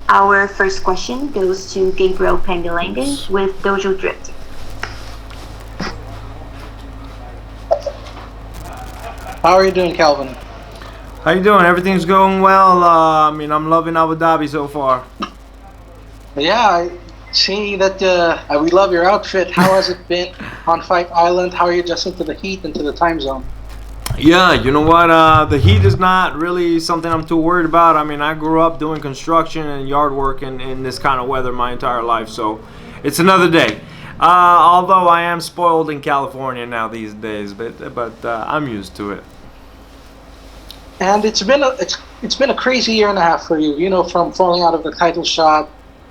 Our first question goes to Gabriel Pengalangan with Dojo Drift. How are you doing, Kelvin? How you doing? Everything's going well. I'm loving Abu Dhabi so far. Yeah, I see that we love your outfit. How has it been on Fight Island? How are you adjusting to the heat and to the time zone? Yeah, you know what? The heat is not really something I'm too worried about. I mean, I grew up doing construction and yard work in this kind of weather my entire life, so it's another day. Although I am spoiled in California now these days, but I'm used to it. And it's been a crazy year and a half for you. You know, from falling out of the title shot,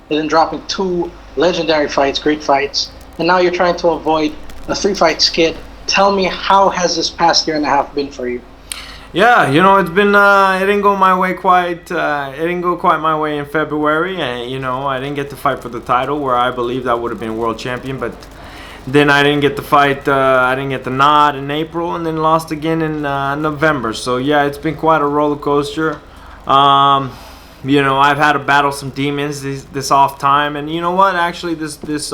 and then dropping two legendary fights, great fights, and now you're trying to avoid a three-fight skid. Tell me, how has this past year and a half been for you? Yeah, you know, it's been it didn't go my way quite. It didn't go quite my way in February, and you know, I didn't get to fight for the title where I believed I would have been world champion, but then I didn't get the fight. I didn't get the nod in April, and then lost again in November. So yeah, it's been quite a roller coaster. You know, I've had to battle some demons this off time, and you know what? Actually, this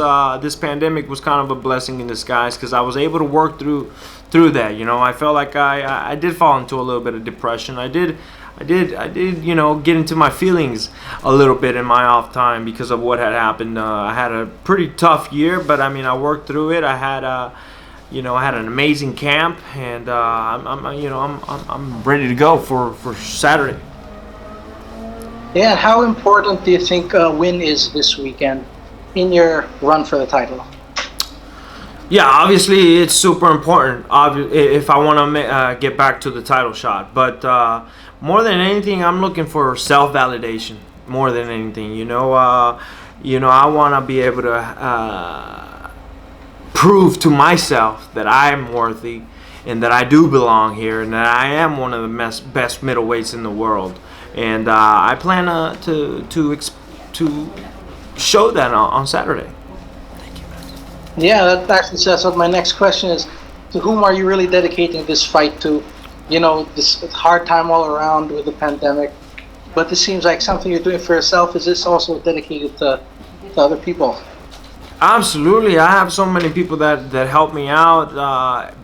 pandemic was kind of a blessing in disguise because I was able to work through that. You know, I felt like I did fall into a little bit of depression. I did, you know, get into my feelings a little bit in my off time because of what had happened. I had a pretty tough year, but I mean, I worked through it. I had you know, I had an amazing camp, and I'm ready to go for Saturday. Yeah, how important do you think a win is this weekend in your run for the title? Yeah, obviously it's super important if I want to get back to the title shot. But more than anything, I'm looking for self-validation more than anything. You know, I want to be able to prove to myself that I'm worthy and that I do belong here and that I am one of the best middleweights in the world. And I plan to show that on Saturday. Thank you, man. Yeah, that actually sets up my next question is, to whom are you really dedicating this fight to? You know, this hard time all around with the pandemic, but this seems like something you're doing for yourself. Is this also dedicated to other people? Absolutely. I have so many people that help me out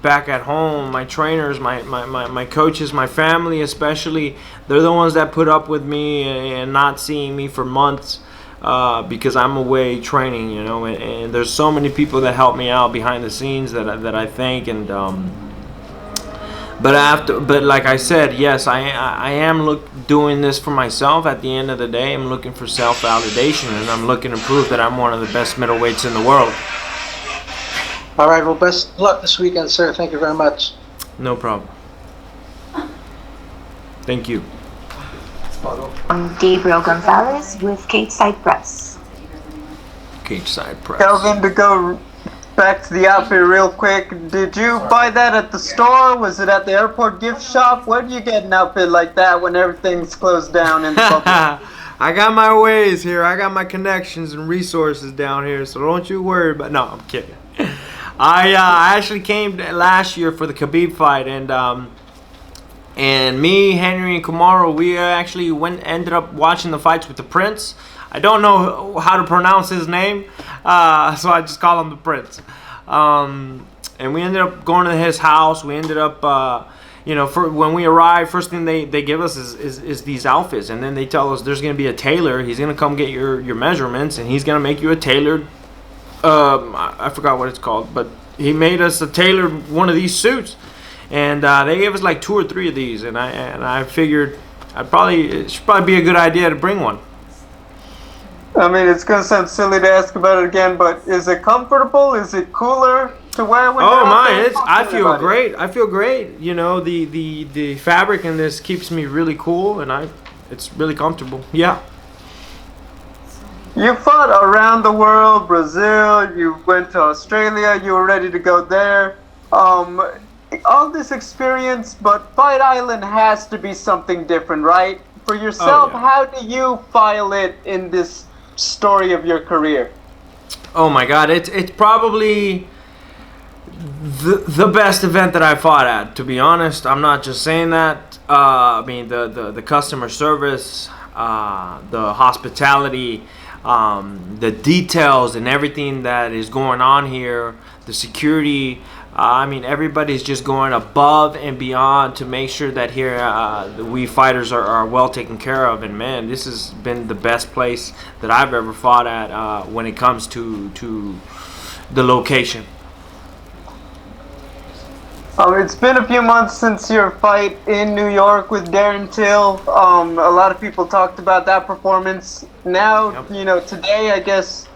back at home. My trainers, my coaches, my family especially. They're the ones that put up with me and not seeing me for months because I'm away training, you know. And there's so many people that help me out behind the scenes that I thank. And but like I said, yes, I am doing this for myself. At the end of the day, I'm looking for self-validation, and I'm looking to prove that I'm one of the best middleweights in the world. All right, well, best of luck this weekend, sir. Thank you very much. No problem. Thank you. Gabriel Gonzalez with Cage Side Press. Cage Side Press. Kelvin, to go back to the outfit real quick, did you buy that at the store? Was it at the airport gift shop? Where do you get an outfit like that when everything's closed down in the bubble? I got my ways here. I got my connections and resources down here, so don't you worry about. No, I'm kidding. I actually came last year for the Khabib fight, and me, Henry, and Kamaru, we actually ended up watching the fights with the Prince. I don't know how to pronounce his name, so I just call him the Prince. And we ended up going to his house. We ended up, when we arrived, first thing they give us is these outfits, and then they tell us there's going to be a tailor. He's going to come get your measurements, and he's going to make you a tailored. I forgot what it's called, but he made us a tailored one of these suits, and they gave us like 2 or 3 of these, and I figured it should probably be a good idea to bring one. I mean, it's going to sound silly to ask about it again, but is it comfortable? Is it cooler to wear when you're out there? I feel great. I feel great. You know, the fabric in this keeps me really cool, and it's really comfortable. Yeah. You fought around the world, Brazil, you went to Australia, you were ready to go there. All this experience, but Fight Island has to be something different, right? For yourself, How do you file it in this story of your career? Oh my God, it's probably the best event that I fought at. To be honest, I'm not just saying that. I mean the customer service, the hospitality, the details and everything that is going on here, the security. I mean, everybody's just going above and beyond to make sure that here we fighters are well taken care of. And man, this has been the best place that I've ever fought at when it comes to the location. It's been a few months since your fight in New York with Darren Till. A lot of people talked about that performance. Now, Yep. Today, I guess,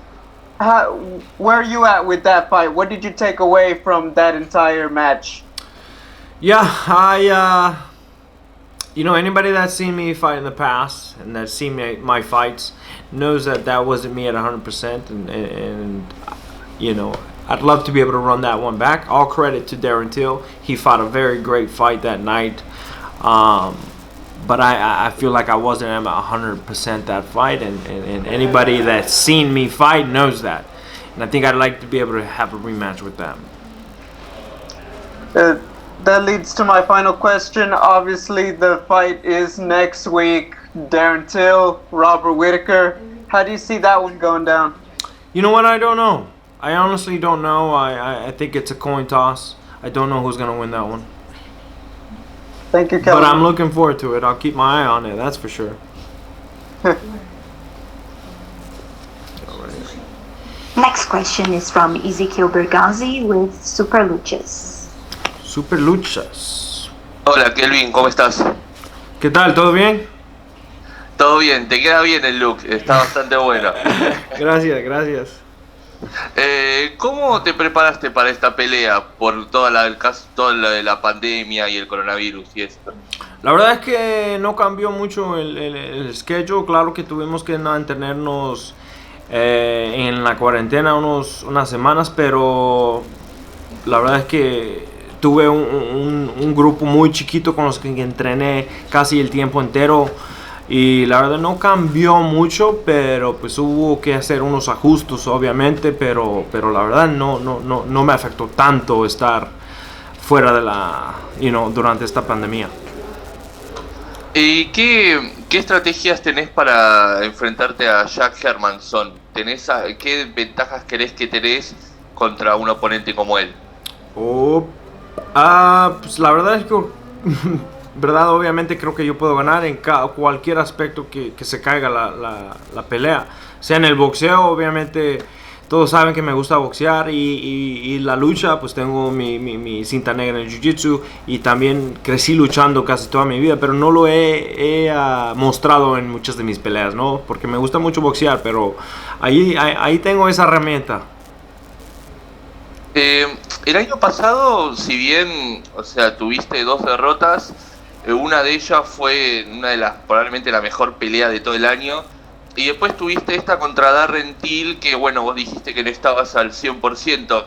where are you at with that fight? What did you take away from that entire match? Yeah, anybody that's seen me fight in the past and that's seen my fights knows that wasn't me at 100%, and I'd love to be able to run that one back. All credit to Darren Till. He fought a very great fight that night. But I feel like I wasn't at 100% that fight, and anybody that's seen me fight knows that. And I think I'd like to be able to have a rematch with them. That leads to my final question. Obviously, the fight is next week. Darren Till, Robert Whittaker. How do you see that one going down? You know what? I don't know. I honestly don't know. I think it's a coin toss. I don't know who's going to win that one. Thank you, Kelvin. But I'm looking forward to it. I'll keep my eye on it, that's for sure. Next question is from Ezekiel Bergazzi with Super Luchas. Super Luchas. Hola Kelvin, ¿cómo estás? ¿Qué tal? ¿Todo bien? Todo bien, te queda bien el look, está bastante bueno. Gracias. ¿Cómo te preparaste para esta pelea por toda lo de la pandemia y el coronavirus y esto? La verdad es que no cambió mucho el schedule. Claro que tuvimos que mantenernos en la cuarentena unas semanas, pero la verdad es que tuve un grupo muy chiquito con los que entrené casi el tiempo entero. Y la verdad no cambió mucho, pero pues hubo que hacer unos ajustes obviamente, pero la verdad no me afectó tanto estar fuera de durante esta pandemia. ¿Y qué estrategias tenés para enfrentarte a Jack Hermansson? ¿Qué ventajas crees que tenés contra un oponente como él? Pues la verdad es que obviamente creo que yo puedo ganar en cualquier aspecto que se caiga la pelea. Sea en el boxeo, obviamente todos saben que me gusta boxear, y la lucha, pues tengo mi cinta negra en el jiu-jitsu, y también crecí luchando casi toda mi vida, pero no lo he mostrado en muchas de mis peleas, ¿no? Porque me gusta mucho boxear, pero ahí tengo esa herramienta. El año pasado, si bien, tuviste 2 derrotas, una de ellas fue probablemente la mejor pelea de todo el año, y después tuviste esta contra Darren Till, que bueno, vos dijiste que no estabas al 100%.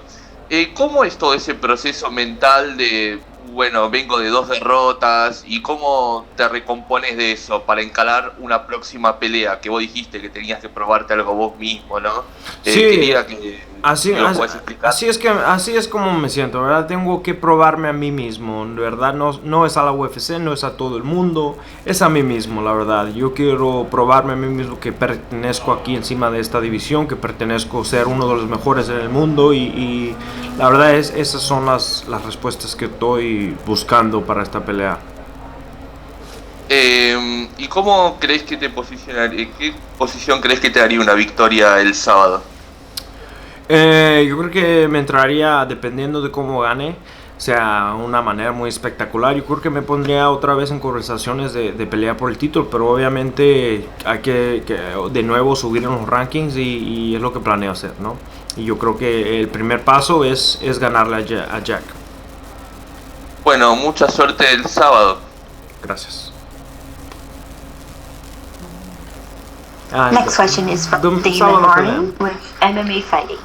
¿Cómo es todo ese proceso mental de, bueno, vengo de 2 derrotas, y cómo te recompones de eso para encarar una próxima pelea? Que vos dijiste que tenías que probarte algo vos mismo, ¿no? Sí, quería que así puedes explicar. Así es como me siento, ¿verdad? Tengo que probarme a mí mismo, ¿verdad? No es a la UFC, no es a todo el mundo, es a mí mismo, la verdad. Yo quiero probarme a mí mismo que pertenezco aquí encima de esta división, que pertenezco a ser uno de los mejores en el mundo, y la verdad esas son las respuestas que estoy buscando para esta pelea. ¿Y cómo crees que te posicionaría? ¿Qué posición crees que te daría una victoria el sábado? Yo creo que me entraría, dependiendo de cómo gane, sea una manera muy espectacular. Yo creo que me pondría otra vez en conversaciones de pelear por el título, pero obviamente hay que de nuevo subir en los rankings, y es lo que planeo hacer, ¿no? Y yo creo que el primer paso es ganarle a Jack. Bueno, mucha suerte el sábado. Gracias. Next question is from Damon sábado Martin with MMA Fighting.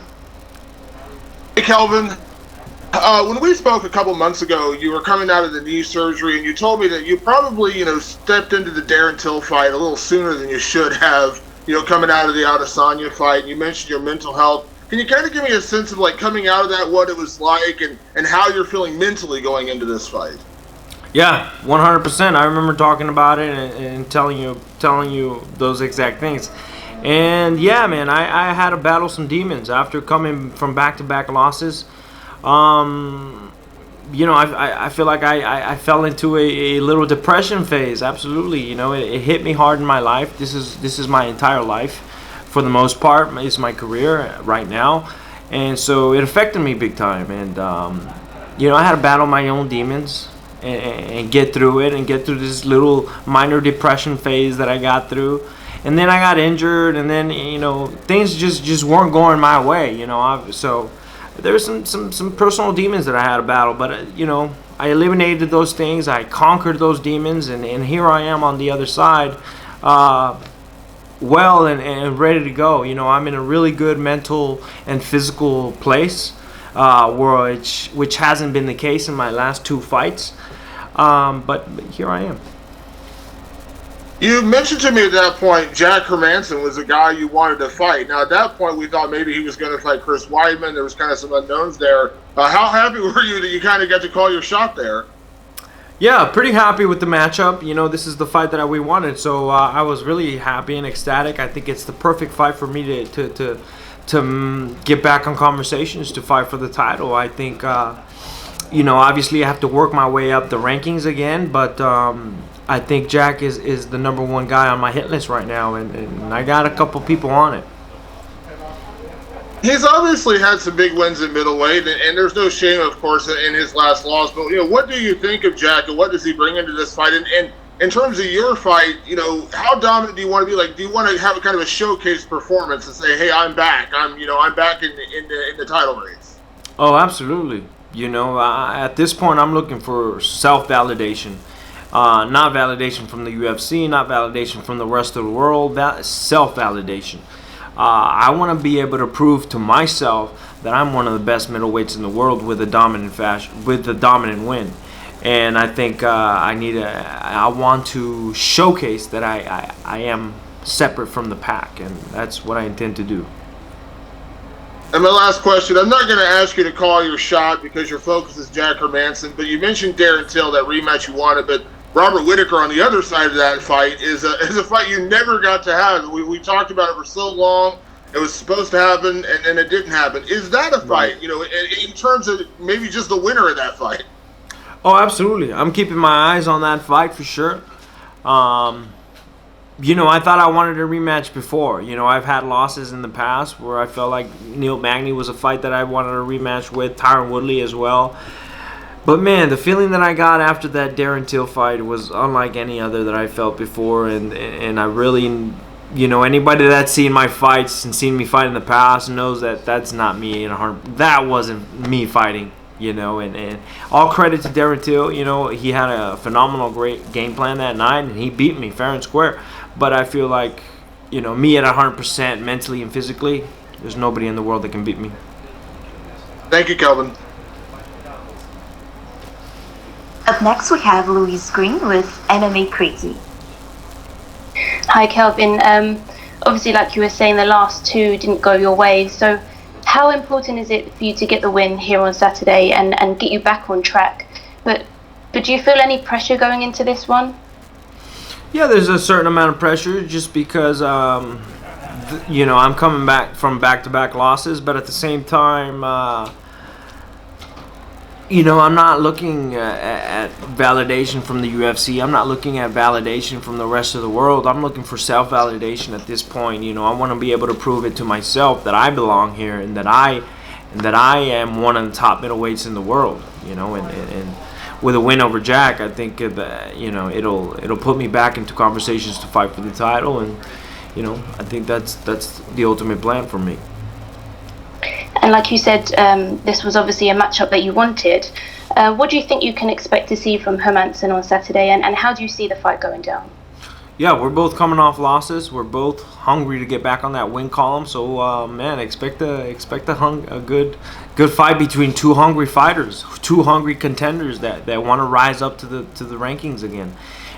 Hey, Kelvin. When we spoke a couple months ago, you were coming out of the knee surgery, and you told me that you probably, stepped into the Darren Till fight a little sooner than you should have, coming out of the Adesanya fight. You mentioned your mental health. Can you kind of give me a sense of, coming out of that, what it was like, and how you're feeling mentally going into this fight? Yeah, 100%. I remember talking about it and telling you those exact things. And yeah, man, I had to battle some demons after coming from back-to-back losses. Um, I feel like I fell into a little depression phase. Absolutely, it hit me hard in my life. This is my entire life, for the most part. It's my career right now, and so it affected me big time. And I had to battle my own demons and get through it and get through this little minor depression phase that I got through. And then I got injured, and then things just weren't going my way. So there's some personal demons that I had to battle, but I eliminated those things. I conquered those demons, and here I am on the other side, well and ready to go. I'm in a really good mental and physical place, which hasn't been the case in my last two fights. But here I am. You mentioned to me at that point Jack Hermanson was the guy you wanted to fight. Now, at that point, we thought maybe he was going to fight Chris Weidman. There was kind of some unknowns there. How happy were you that you kind of got to call your shot there? Yeah, pretty happy with the matchup. This is the fight that we wanted, so I was really happy and ecstatic. I think it's the perfect fight for me to get back on conversations to fight for the title. I think, obviously I have to work my way up the rankings again, but I think Jack is the number one guy on my hit list right now, and I got a couple people on it. He's obviously had some big wins in middleweight, and there's no shame, of course, in his last loss. But what do you think of Jack, and what does he bring into this fight? And in terms of your fight, how dominant do you want to be? Like, do you want to have a kind of a showcase performance and say, "Hey, I'm back. I'm back in the title race"? Oh, absolutely. At this point, I'm looking for self-validation. Not validation from the UFC, not validation from the rest of the world, self-validation. I want to be able to prove to myself that I'm one of the best middleweights in the world with a dominant win. And I think I want to showcase that I am separate from the pack, and that's what I intend to do. And my last question, I'm not going to ask you to call your shot because your focus is Jack Hermanson, but you mentioned Darren Till, that rematch you wanted, but Robert Whittaker on the other side of that fight is a fight you never got to have. We talked about it for so long. It was supposed to happen, and it didn't happen. Is that a fight, in terms of maybe just the winner of that fight? Oh, absolutely. I'm keeping my eyes on that fight for sure. I thought I wanted a rematch before. I've had losses in the past where I felt like Neil Magny was a fight that I wanted a rematch with, Tyron Woodley as well. But man, the feeling that I got after that Darren Till fight was unlike any other that I felt before, and I really, anybody that's seen my fights and seen me fight in the past knows that that's not me. That wasn't me fighting. And all credit to Darren Till. He had a phenomenal, great game plan that night, and he beat me fair and square. But I feel like, me at 100% mentally and physically, there's nobody in the world that can beat me. Thank you, Kelvin. Up next, we have Louise Green with MMA Crazy. Hi, Kelvin. Obviously, like you were saying, the last two didn't go your way. So how important is it for you to get the win here on Saturday and get you back on track? But do you feel any pressure going into this one? Yeah, there's a certain amount of pressure just because, I'm coming back from back-to-back losses. But at the same time, I'm not looking at validation from the UFC. I'm not looking at validation from the rest of the world. I'm looking for self-validation at this point. I want to be able to prove it to myself that I belong here and that I am one of the top middleweights in the world. And with a win over Jack, I think that it'll put me back into conversations to fight for the title, and I think that's the ultimate plan for me. And like you said, this was obviously a matchup that you wanted. What do you think you can expect to see from Hermanson on Saturday, and how do you see the fight going down? Yeah, we're both coming off losses. We're both hungry to get back on that win column. So, expect a good fight between two hungry fighters, two hungry contenders that want to rise up to the rankings again.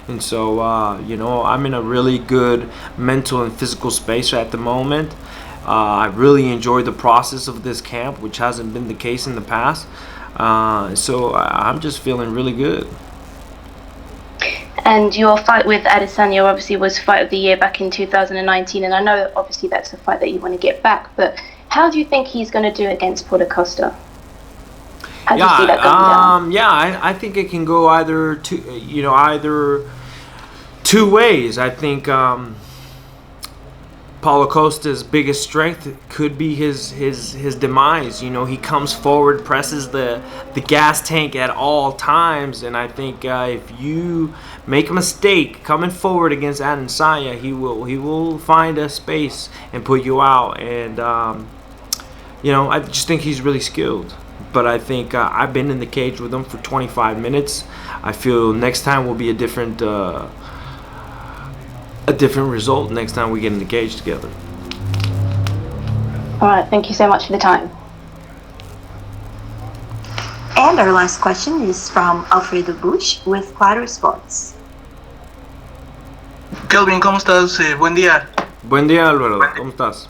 And so, I'm in a really good mental and physical space at the moment. I really enjoyed the process of this camp, which hasn't been the case in the past. So I'm just feeling really good. And your fight with Adesanya obviously was Fight of the Year back in 2019, and I know obviously that's a fight that you want to get back, but how do you think he's going to do against Paulo Costa? How do you see that going down? I think it can go either two ways. I think Paulo Costa's biggest strength could be his demise. He comes forward, presses the gas tank at all times, and I think if you make a mistake coming forward against Adesanya, he will find a space and put you out. And I just think he's really skilled. But I think I've been in the cage with him for 25 minutes. I feel next time will be a different result next time we get in the cage together. All right, thank you so much for the time. And our last question is from Alfredo Bush with Claro Sports. Kelvin, ¿cómo estás? Buen día. Buen día, Álvaro. ¿Cómo estás?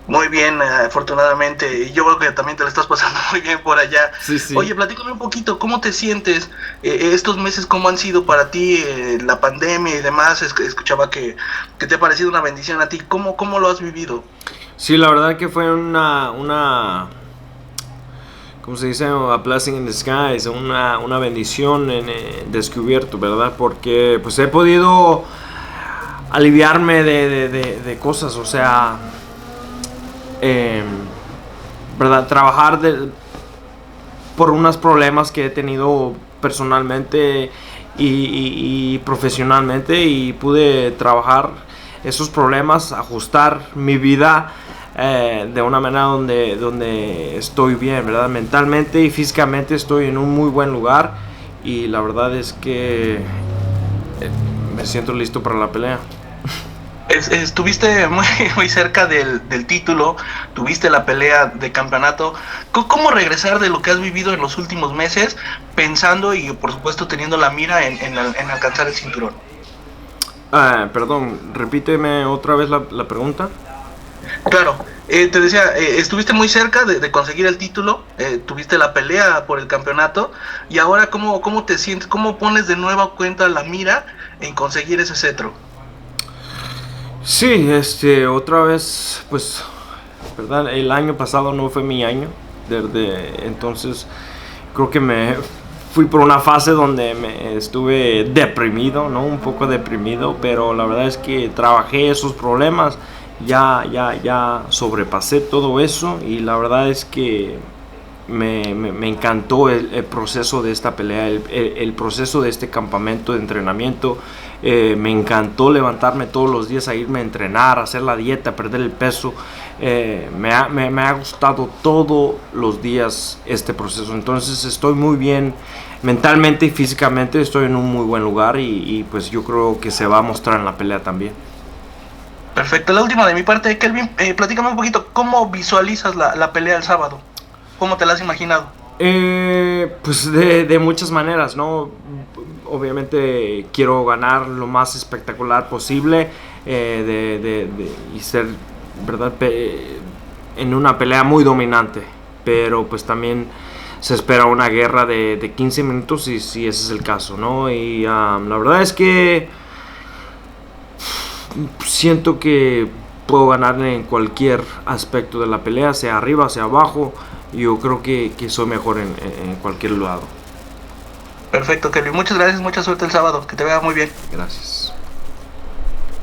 Muy bien, afortunadamente. Y yo creo que también te lo estás pasando muy bien por allá. Sí. Oye, platícame un poquito, ¿cómo te sientes estos meses? ¿Cómo han sido para ti la pandemia y demás? Escuchaba que te ha parecido una bendición a ti. ¿Cómo lo has vivido? Sí, la verdad que fue una ¿cómo se dice? A blessing in disguise, una bendición descubierto, ¿verdad? Porque pues he podido aliviarme de cosas, o sea, ¿verdad? Trabajar por unos problemas que he tenido personalmente y profesionalmente, y pude trabajar esos problemas, ajustar mi vida de una manera donde estoy bien, ¿verdad? Mentalmente y físicamente estoy en un muy buen lugar, y la verdad es que me siento listo para la pelea. Estuviste muy cerca del título, tuviste la pelea de campeonato. ¿Cómo regresar de lo que has vivido en los últimos meses, pensando y por supuesto teniendo la mira en alcanzar el cinturón? Perdón, repíteme otra vez la pregunta. Claro, te decía, estuviste muy cerca de conseguir el título, tuviste la pelea por el campeonato, y ahora ¿cómo te sientes? ¿Cómo pones de nueva cuenta la mira en conseguir ese cetro? Sí, otra vez, pues, ¿verdad? El año pasado no fue mi año, desde entonces creo que me fui por una fase donde me estuve deprimido, ¿no? Un poco deprimido, pero la verdad es que trabajé esos problemas, ya sobrepasé todo eso, y la verdad es que me encantó el proceso de esta pelea, el proceso de este campamento de entrenamiento. Me encantó levantarme todos los días a irme a entrenar, a hacer la dieta, a perder el peso. Me ha gustado todos los días este proceso. Entonces estoy muy bien mentalmente y físicamente, estoy en un muy buen lugar, y pues yo creo que se va a mostrar en la pelea también. Perfecto, la última de mi parte, Kelvin, platícame un poquito, ¿cómo visualizas la pelea el sábado? ¿Cómo te la has imaginado? Pues de muchas maneras, ¿no? Obviamente quiero ganar lo más espectacular posible, y ser, ¿verdad? En una pelea muy dominante, pero pues también se espera una guerra de 15 minutos si ese es el caso, ¿no? Y la verdad es que siento que puedo ganarle en cualquier aspecto de la pelea, sea arriba, sea abajo. Yo creo que soy mejor en cualquier lado. Perfecto, Kelvin. Muchas gracias, mucha suerte el sábado. Que te vea muy bien. Gracias.